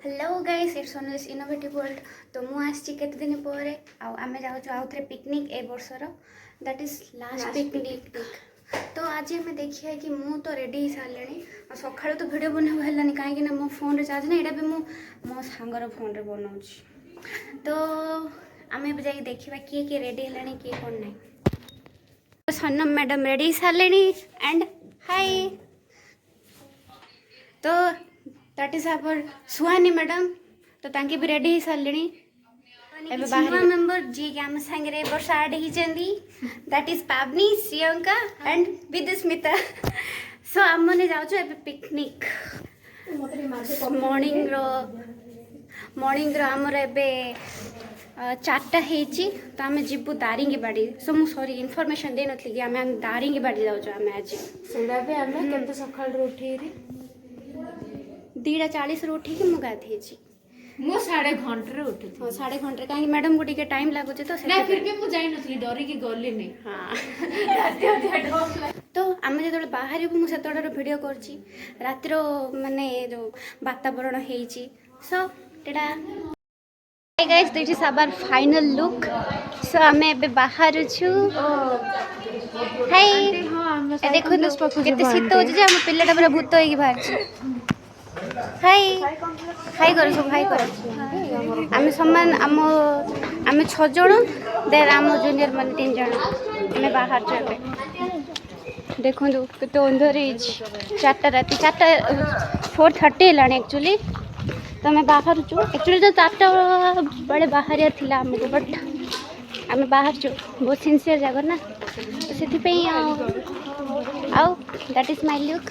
Hello guys it's ऑनलेस innovative world. तो मुझे केते दिन पर आम जाऊँ आउ थे पिकनिक ए वर्षर दैट इज लास्ट पिकनिक। तो आज आम देखिए कि मु तो रेडी हो सारे सका तो वीडियो बनाबू है कहीं मो फोन चार्ज ना यहाँ भी मो सांगर फोन रे बनाऊँ। तो आम जा देखा किए किए रेडी है किए कौन ना। सनम मैडम रेडी सारे एंड हाय। तो that is our Suhani madam. तो तांके भी रेडी हो सारे एबे बाहर मेंबर जी के आम संगे वर्ष ऐड होती दैट इज पावनी श्रियंका एंड विदुस्मिता। सो आम मैंने जाऊँ एबे पिकनिक मॉर्निंग रो आमर एबे 4टा होती। तो आम जीवु दारिंगी बाड़ी। सो मु सॉरी इनफॉरमेशन दे नथली कि आम दारिंगी बाड़ी जाऊँ आम आज सेड़ा भी आम केते सकाळ उठी 2:40 उठिकी मु गाधे मु 3:30 उठी। हाँ 3:30 कहीं मैडम को टिके टाइम लगुचे तो ना फिर भी मु जाई नथली डरी की गली नहीं। हाँ तो आम जो बाहर मुझे वीडियो करची रातिर माने जो वातावरण होइची। सो टेडा hi guys this is our final look. So आम एबे बाहर छु। हाय ए देखो केते शीत होची जे हम पिल्लाटा पूरा भूत होई बाहर। हाय हाय करो सब हाय करो। आम समान आम 6 जन देर आम जूनियर मान 3 जन आम बाहर चले। देखो केते अंधर 4टा राति 4:30 है एक्चुअली। तो आम बाहर चु एक्चुअली तो 4टा बड़े बाहर थिला आमको बट आम बाहर चु बहुत सिंसियर जगह ना तो से आउ दैट इज माय लुक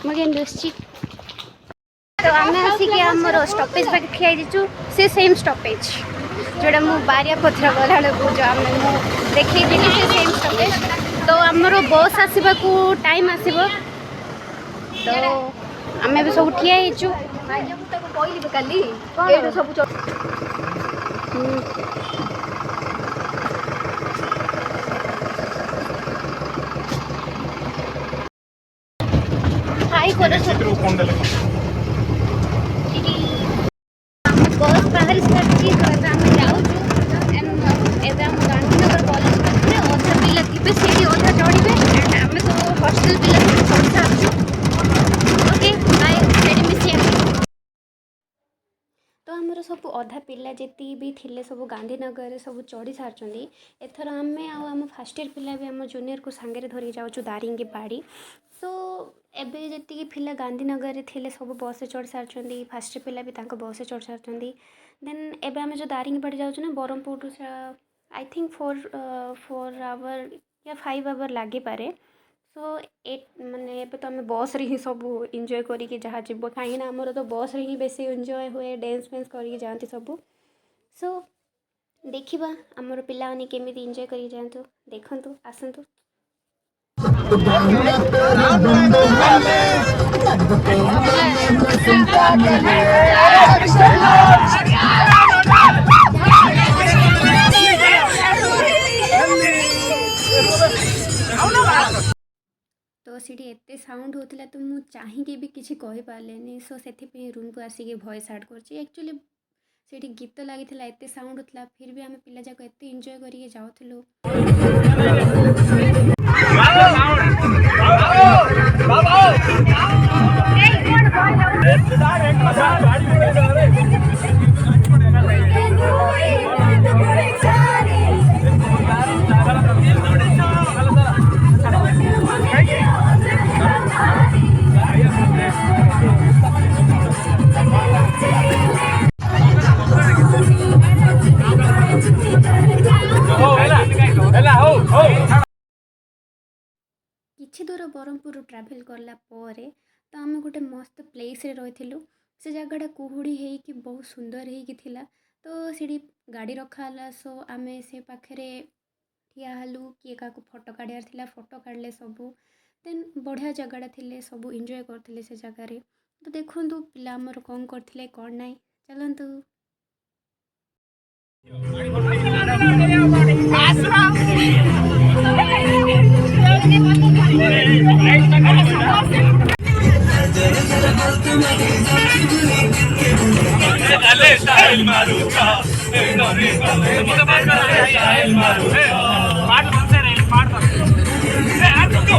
मुझे दोस्ती। तो आम आसिक आमर स्टपेज पाखे ठिया दीचु से सेम स्टपेज जोड़ा मु बारिया पथर गला जो आम देखी से सेम स्टपेज। तो आमर बस आसवा को टाइम आसब तो आम भी सब ठिया हाई कर बस बाहर सारी आम जाऊँ एवं गांधीनगर कॉलेज पाखे अधा पिला थे से अधा चढ़े एंड आम सब हॉस्टल पिला चढ़ी सारी। ओके बाय रेडी मिसिया। तो आमर सब अधा पिला जी भी थिले सब गांधीनगर सब चढ़ी सारी। एथर आम आम फास्ट इयर पिला भी आम जूनियर को सांगे धरिक जाऊँ दारिंगी बाड़ी। सो एबे जी पिला गांधीनगर थे सब बस चढ़ सारी फास्ट इयर पिला भी बस चढ़ सारी। देन एबे आम जो दारिंगी बाड़ी जाऊँ ना ब्रह्मपुर आई थिंक 4 आवर या 5 आवर लगे पारे। सो माने तो आम बस रे ही सब एंजॉय करिके जहाँ जीव कहीं आमर तो बस रे ही बेसी एंजॉय हुए डांस फेन्स करके जाती सब। सो देखा आमर पिला केमी एंजॉय कर जातु देखु आसतु। तो सीटी एते साउंड होता तो मुझे चाहिए भी किसी कही पारे। सो से रूम को आसिक वॉइस ऐड कर एक्चुअली से गीत लगी एत साउंड होता फिर भी आम पिला जाक एत एंजॉय करके जाऊँ। किछि दूर ब्रह्मपुर ट्राभेल करला परे तो आम गोटे मस्त प्लेस रे रही से जगह कुहुड़ी होगी बहुत सुंदर होगी। तो सीढ़ी गाड़ी रखाला। सो आम से पाखे ठिया हलु किए क्या फोटो काढ़ार थिला फोटो काढ़ले सबू। देन बढ़िया जगह थे सब एंजॉय करते से जगार। तो देखु पिला आमर कौन करते कौन ना चलतु। स्टाइल मारूंगा स्टाइल मारूंगा पाट बनसे नहीं पाट यार रुको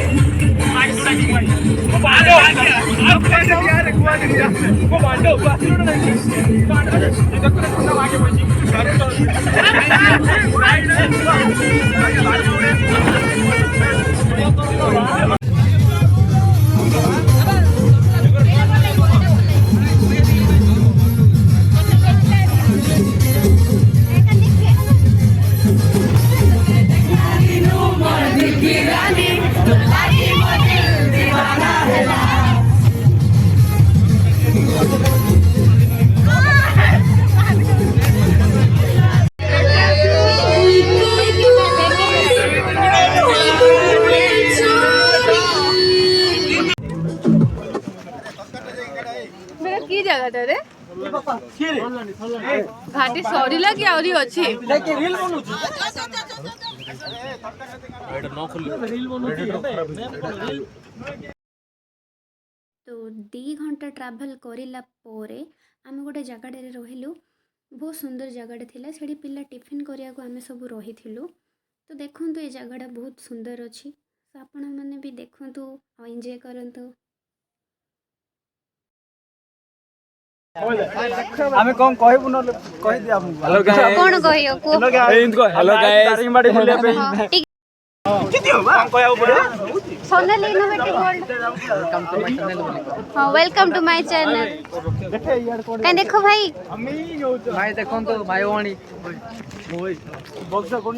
आगे थोड़ा की भाई वो बांधो अब कैसे यार कुआ दिया वो बांधो बस नहीं बांधो ये तो थोड़ा आगे बढ़ी কি জায়গাটা রে ঘাটি সরিলা কি আউরি ଅଛି तो 2 घंटा ट्राभल करला आम गोटे जगह रहिलु बहुत सुंदर जगह थिला सेठी पिला टिफिन करिया को आमे सब रहिथिलु तो देखंतु ए जगहटा बहुत सुंदर अछि तो आपण माने भी देखंतु आ एंजॉय करंतु आमे कोन कहबु न कहि दिया हम हेलो गाइस कोन कहियो को हेलो गाइस दारिंगबाड़ी बुलिया पे किति हो बा कहबो पड़ो Sonali innovative world welcome to my channel कहीं देखो भाई देखो तो भाई वाणी बक्सा कोन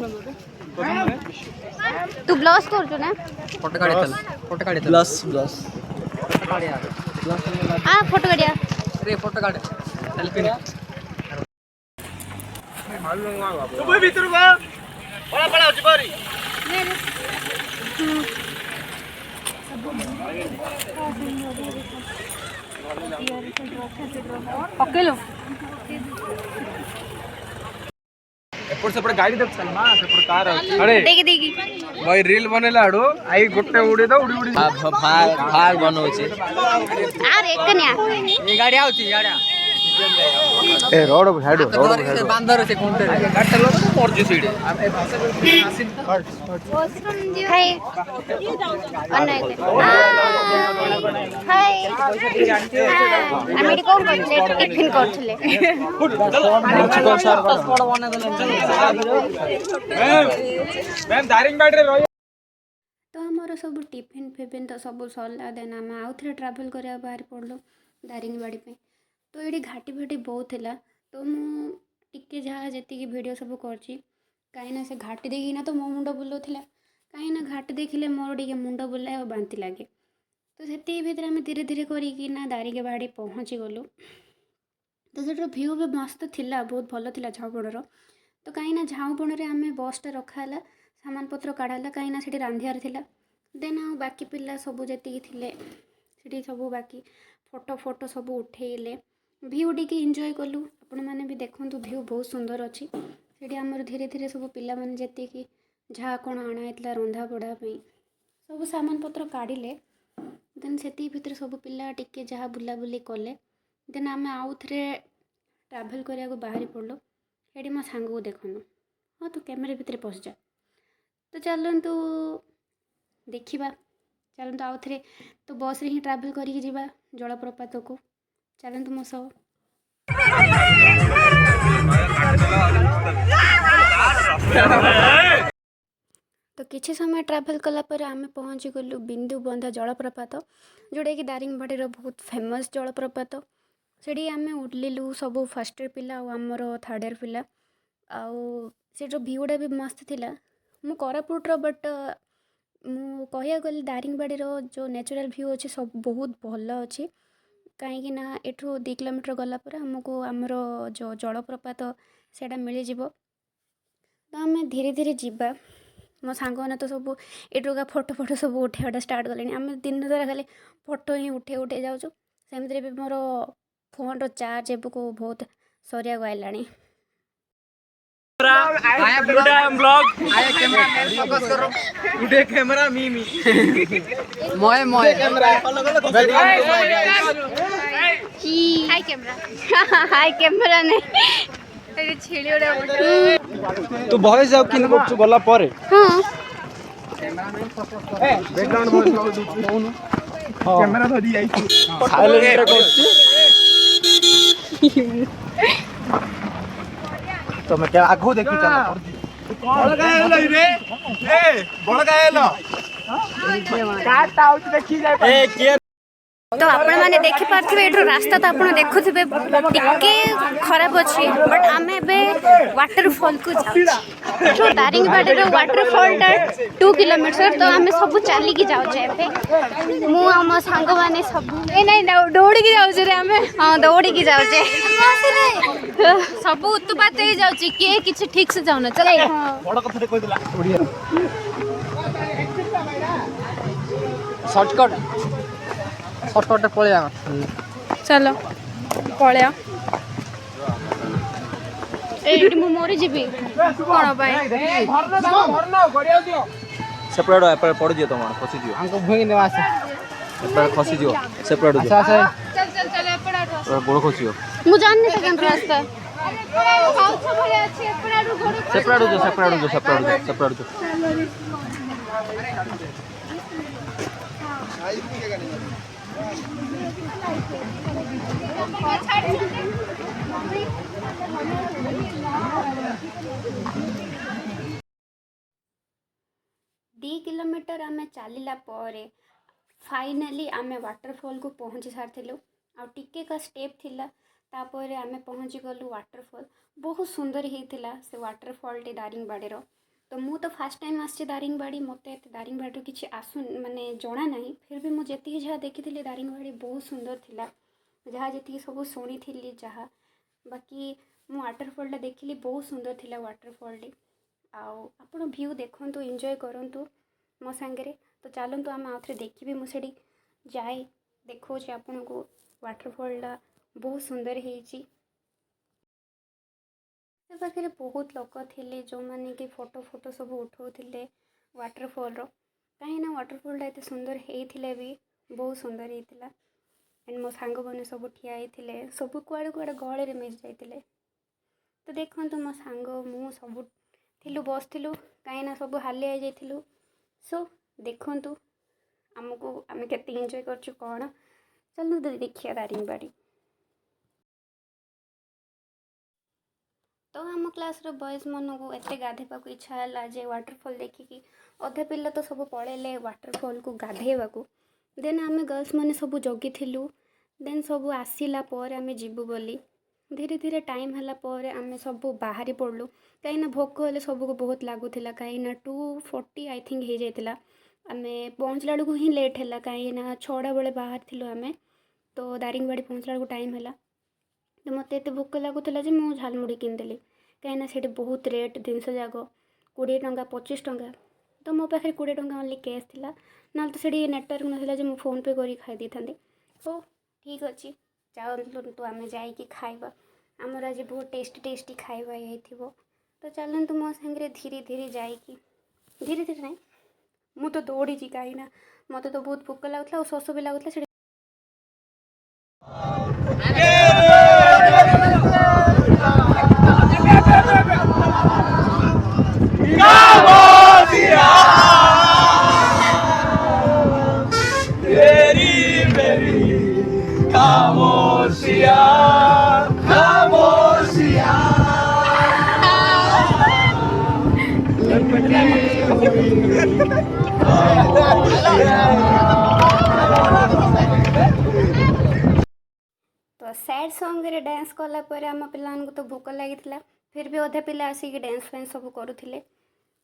तू ब्लॉग करछु ना फोटो काढे चल ब्लस फोटो काढे यार फोटो काढिया रे फोटो काढे सेल्फी ने तू भाई भीतर बा बड़ा बड़ा होची बारी ପକେଇଲୁ एपट सेपट गाड़ी देख चल मां सेपट कार अरे देखी देखी भाई रील बनेला आडो आई गोटे उड़ी दो उड़ी भाग बनौची अरे कन्या ये गाड़ी आउची गाड़ी ए रोड हेडो रोड बांदर से कोनते गाड़ी चलो तो मोर जी सीडी हाय अन्ना हाय आमी कोन करथले टिफिन करथले मैम दारिंगबाड़ी रे रही तो हमर सब टिफिन फिफिन तो सब सरला देन आम आउ थे ट्राभल करिया बाहर पड़लो दारिंगबाड़ी पे तो ये घाटी फाटी बहुत थिला तो मुझे जहाँ जी वीडियो सब करची कहीं से घाटी देखिना तो मो मुंड बुलाऊला कहीं घाटी देखिले मोर टे मुंड बुलाए और बांति लगे तो से भितर आम धीरे धीरे करना दारिंगबाड़ी पहुँची गलु तो से भ्यू भी मस्त थिला बहुत भल थिला झाउपड़र तो कहीं झाउपण आम बसटा रखाला सामान पत्र काढ़ाला कहीं से रांधियार थिला देन आ बाकी पिला सब जी थे सब बाकी फोटो फोटो सब उठेले भ्यू टी एंजॉय कलु आपण मैंने भी देखूँ भ्यू बहुत सुंदर अच्छी से आमर धीरे धीरे सब पिला माने जी जहाँ कौन अणाई रंधा बढ़ापी सब सामान पत्र काढ़िले देन से भितर सब पिला टिके जहाँ बुलाबुली कले देन आम आउ थे ट्राभल करिया बाहरी पड़लो ये मो सांग को देखनु हाँ तू कैमेरा भितर पशा तो चलतु देखा चलतु आउ थे तो बस रे ही ट्राभल करिक जिबा जलप्रपात को चलतु मो सह तो किसी समय ट्राभल कलापर आम पहुँची गलु बिंदु बंधा जलप्रपात जोटा कि दारिंगबाड़ी बहुत फेमस जलप्रपात से आम उड़लु सब फर्स्ट इयर पिला आमर थर्ड इयर पिला आउ से भ्यूटा भी मस्त थिला मु कोरापुटर बट मु कहिया गली दारिंगबाड़ी जो नेचुरल भ्यू अच्छे सब बहुत भल अच्छी कहीं एठू 2 किलोमीटर गलापर आमको आमर जो जलप्रपात सेटा मिल जिवो तो आम धीरे धीरे जीवा मो सांग मैंने तो सब एटुका फोटो फोटो सब उठाइटा स्टार्ट कले आम दिन सारा खाली फोटो ही उठे उठे जाऊँ सेमती भी मोर फोन रो चार्ज एबको बहुत सरिया गला कैमरा मी मोए मोए हाय कैमरा हाय कैमरा नहीं ଏଠି ଛେଳି ଗୋଟେ ତୁ ଭଏସ ଆଉ କିନ କରୁଛୁ ଗଲା ପରେ हाँ ବ୍ୟାକଗ୍ରାଉଣ୍ଡ ଭଏସ ଦଉନୁ କ୍ୟାମେରା ଧରି ଯାଇଛୁ ସାଇଲେଣ୍ଟ କରୁଛି ତମେ କେ ଆଗୁ ଦେଖି ଚାଲ ବଳକା ହେଲ ରେ ଏ ବଳକା ହେଲ କାଟା ଆଉଚି ଦେଖି ଯାଇ ଏ କିଏ तो आपण मैंने देखी पार्थिबे एठो रास्ता तो आपण देखुथिबे टिके खराब अछि बट आमे बे वाटरफॉल को जाउ जो दारिंगबाड़ी रो वाटरफॉल टा 2 किलोमीटर तो आमे सब चली की जाउ छे एबे मु हम संग माने सब ए नहीं दौड़ी की जाऊ रे हमें हां दौड़ी की जाउ छे सब उत्पात हो जाउची के किछि ठीक से जाउना चल बड़ कथाटे कहि दिला ओडिया शॉर्टकट पळे आ चलो पळया एठी मु मोरी जीबी कोन भाई सेपरेट एपरे पड़ जियो तमार खसी जियो हमको भूंगी देवा से एपरे खसी जियो सेपरेट अच्छा जियो अच्छा चल एपड़ा गोड़ खसियो मु जान नहीं सकन रास्ता हाउस भले अछि एपड़ा गोड़ सेपरेट जो दी किलोमीटर आमे चलिला परे फाइनली आमे वाटरफॉल को पहुँची सारिथिलु आ टिके का स्टेप थिला तापरे आमे पहुँची गलु वाटरफॉल बहुत सुंदर हेतिला से वाटरफॉल टे दारिंगबाड़ी रो तो मु तो फर्स्ट टाइम आसी दारिंगबाड़ी मते दारिंगबाड़ी किछि आसु माने जणा नाही फिर भी मु जेति जहा देखिथिले दारिंगबाड़ी बहुत सुंदर थिला जहा जेति सब सुनी थिली जहा बाकी मु वाटरफॉल टा देखिली बहुत सुंदर थिला वाटरफॉल टे आउ आपण व्यू देखंतु एंजॉय करंतु मो सांगरे तो चलतु आम आउे देखी मु सेठी जाए देखो आपन को वाटरफॉल टा बहुत सुंदर हेची से पाखे बहुत लोक थे जो मैंने कि फोटो सब उठाऊे वाटरफॉल कहीं वाटरफॉल टा एत सुंदर होता भी बहुत सुंदर होता एंड मो सांग मैंने सब ठिया होते सब कुआड़े कुआड़े गहल मिस जाते तो देखो मो सांग मु सब थिलु बसलु कहीं सब हालिया जाइलु सो देखु आमको आम के एंजॉय कर कौन चलो देखिए दारिंगबाड़ी तो आम क्लास रो बॉयज मन को एत गाधेबा को इच्छा है जे वाटरफॉल देखिकी अधे पिला तो सब पड़ेले वाटरफॉल को गाधेबा को देन आम गर्ल्स मैंने सब जगिथिलु देन सब आसिला पर आम जीवु बोली धीरे धीरे टाइम हला पर आम सब बाहरी पड़लु कहीं भोक हेले सबको बहुत लगुला कहीं 2:40 आई थिंक हो जाता आम पहुँचला बेलू ही लेट है कहीं 6टा बेले बाहर थिलु आम तो दारिंगबाड़ी पहुँचला बेलू टाइम है तो मत एत भोक लगुला मुझे झालमुड़ी किनदेली कहीं से बहुत रेट जिनस जाक 20 टंका 25 टंका तो मो पाखे 20 टंका ओनली कैश थिला ना तो से नेटवर्क नाला मुझे फोन पे कर खाई था हो ठीक अच्छे चलतु तो आम जा खाइबा आमर आज बहुत टेस्टी खाइबा ये तो चलतु मो सांगे धीरे धीरे जाइए धीरे धीरे ना मु तो दौड़ी कहीं मत तो बहुत भोक लगुला और शोष भी लगुला तो सैड सॉन्ग रे डांस कला पर आम पिलान को तो भोक लगी फिर भी अधे पिला आसिक डांस फैंस सब करुले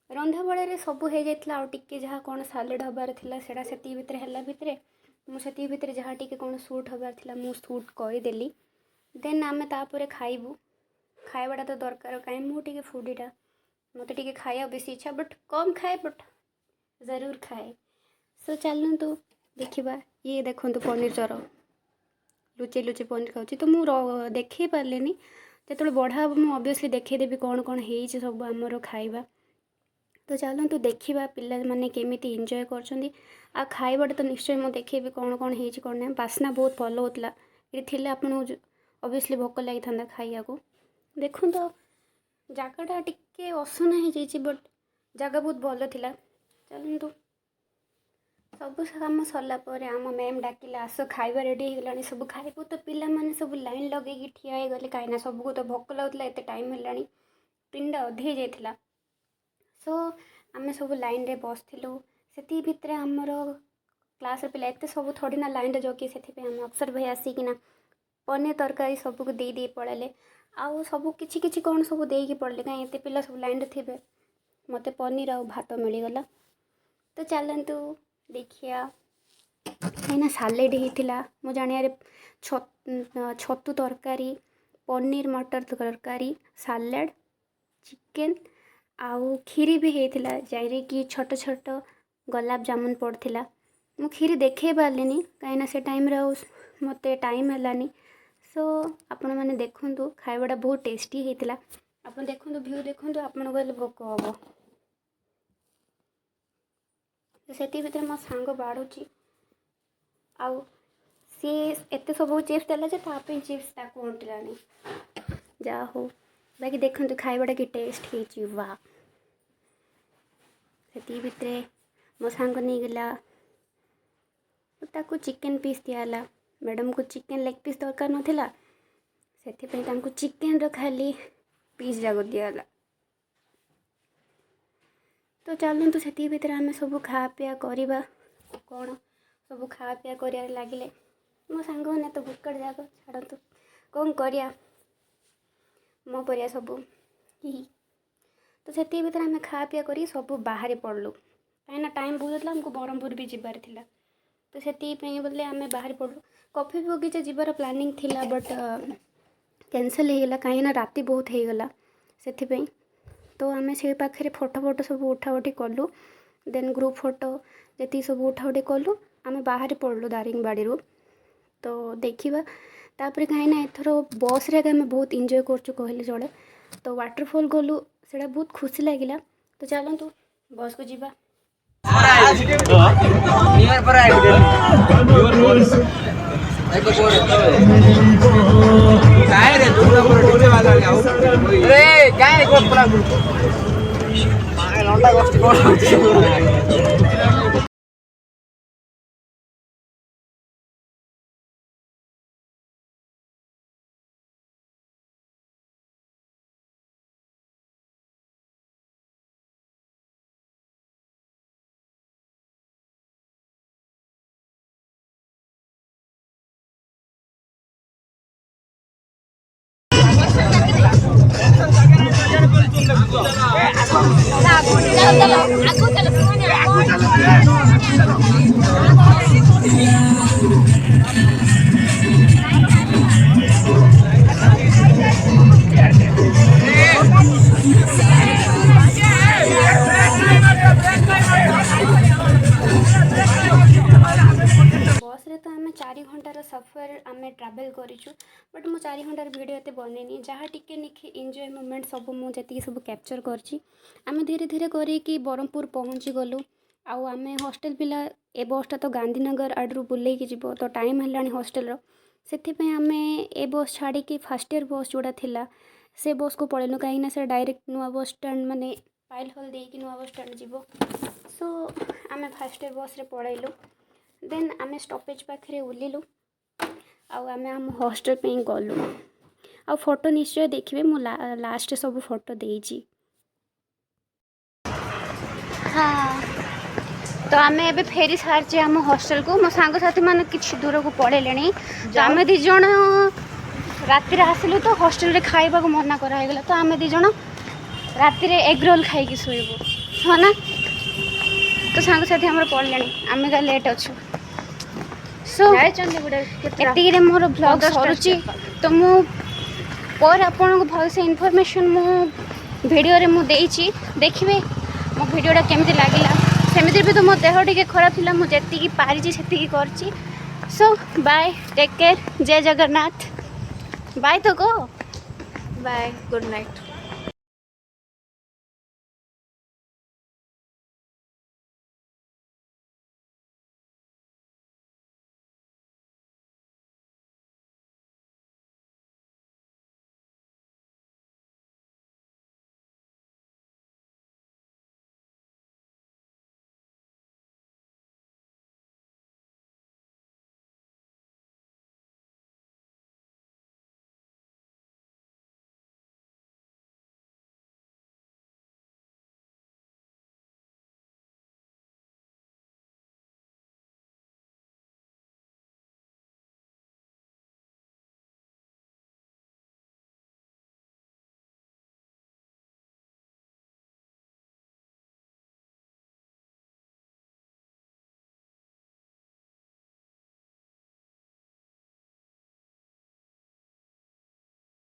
रंधा बड़े सब हो जाता आउ टिके जहाँ कौन सालेड हबार था सेटा से भितर है भितर मुझे भितर जहाँ टी कौन सुट हबार था मुझे सुट करदेली देन आम तापर खाइबू खाइबाटा तो दरकार कहीं मुझे फूडीटा मत टे खाया बेसी इच्छा बट कम खाए बट जरूर खाए सो चलूँ तो देखा ये देखो पनीर चर लुचे लुचे पनीर खाऊँ तो मुझे देखे पारे जो बढ़ा मुझे ऑब्वियसली देखदेवी कौन कौन हो सब आमर खाइबा तो चलतु देखा पिला माने केमिति एंजॉय कर खाइबाटा तो निश्चय मुझे देखेबी कौन कौन हो कौन ना बास्ना बहुत भल होता ये थिले आपन ऑब्वियसली भोक लगी था खाइया को देखो तो जगटा टिके असना हो जाइए बट जगह बहुत भल थिला चलतु सब कम सरला आम मैम डाकिले आस खाଇବା रेडी हो गलानी सब खाइबू तो पिला माने सब लाइन लगे ठिया हो गले कहीं सबको तो भोक लगुला एत टाइम है पिंडा अधे जाइला सो आम सब लाइन रे बसलु से भितर आमर क्लास पिला एत सब थोड़ी ना लाइन रे जगे से आम अफसर भाई आसिकिना पनीर तरकारी सबको दे पड़े आउ सब किछि कौन सब देकी पड़े कहीं एत पिला सब लाइन रे थे मत पनीर आ भात मिलगला तो चलतु देखिया कहीं सालेड होता मो जानिया छतु तरकारी पनीर मटर तरकारी सालेड चिकेन आउ खीरी भी होता जाइए कि छोट छोट गुलाब जामुन पड़ता मु खीरी देखे पार्लिनी कहीं से टाइम मत टाइम है सो आपण मैंने देखु खाइबाटा बहुत टेस्टी होता आप देखो व्यू देखो आपन को भोक हम से भर मो सांग बाढ़ुची आउ सी एत सब चिप्स देला चिप्स ताको अंटिलानी जा हो बाकी देखो खाइबाटा कि टेस्ट हो वाह से भितर मो सांग नहीं गला ताको चिकेन पीस दियाला मैडम को चिकेन लेग पीस दरकार नाला से चिकेन रो खाली पीस जाक दिगला तो चलतु से भितर आम सब खा पिया करवा कौन सब खा पिया कर लगे मो सांग मैंने तो भुकड़ जाक छाड़तु कौन करिया मो परिया सब तो से भितर आम खा पिया कर सब बाहर पड़लु कहीं टाइम बहुत आमको ब्रह्मपुर भी जबार थिला तो से बोले आम बाहर पड़लु कॉफी बगीचा जीवार प्लानिंग थिला बट कैंसल हो गला कहीं राति बहुत हो गला से तो आम से पाखे फोटो सब उठा उठी कलु देन ग्रुप फोटो जी सब उठा उठी कलु आम बाहर पड़लु दारिंगबाड़ी तो देखा तापर कहीं एथर बस रे आम बहुत इंजॉय करचु कहले चले तो वाटरफॉल गलु से बहुत खुशी लगिला तो चलतु बस को जीवा बस रे तो आम 4 घंटार सफर आम ट्रावेल करूँ बट मो 4 घंटार वीडियो एत बनैनी जहाँ टिके निखे एंजॉय मोमेंट सब मुझे सब कैप्चर करची आम धीरे धीरे करी ब्रह्मपुर पहुँची गलु आउ आम हॉस्टल पिला ए बसटा तो गांधीनगर आड़ू बुलेकी जीव तो टाइम है हॉस्टल से आम ए बस छाड़ी फास्ट इयर बस जोड़ा थिला से बस को पलैनु कहीं से डायरेक्ट नुआ बस स्टाण्ड माने पाइल हल देकी नुआ बस स्टाण्ड जीव सो आम फास्ट इयर बस रे पलैलु देन आम स्टॉपेज पाखे ओल्लू आउ आम आम हॉस्टल पे गलु आ फोटो निश्चय देखिए मु लास्ट सब फोटो देजी हाँ तो आम ए फेरी सारी आम हॉस्टल को मो सांग साथी मैंने किसी दूर को पड़े तो आम दीज राति आसलु तो हॉस्टल रे खाइबा को मना करागला तो आम दीज राति एग रोल खाई शोबू हाँ ना तो सांग साथी आम पड़े आम का लेट अच्छु सो एति मोर ब्लॉग सरुची तो मु पर आपन को भल से इनफॉरमेशन मु वीडियो रे मु देइची देखिबे मो वीडियोटा केमती लागिला सेमिति भी तो मो देह टिके खराब थिला मु जेति पारिची सेति करची सो बाय टेक केयर जय जगन्नाथ बाय तो को बाय गुड नाइट।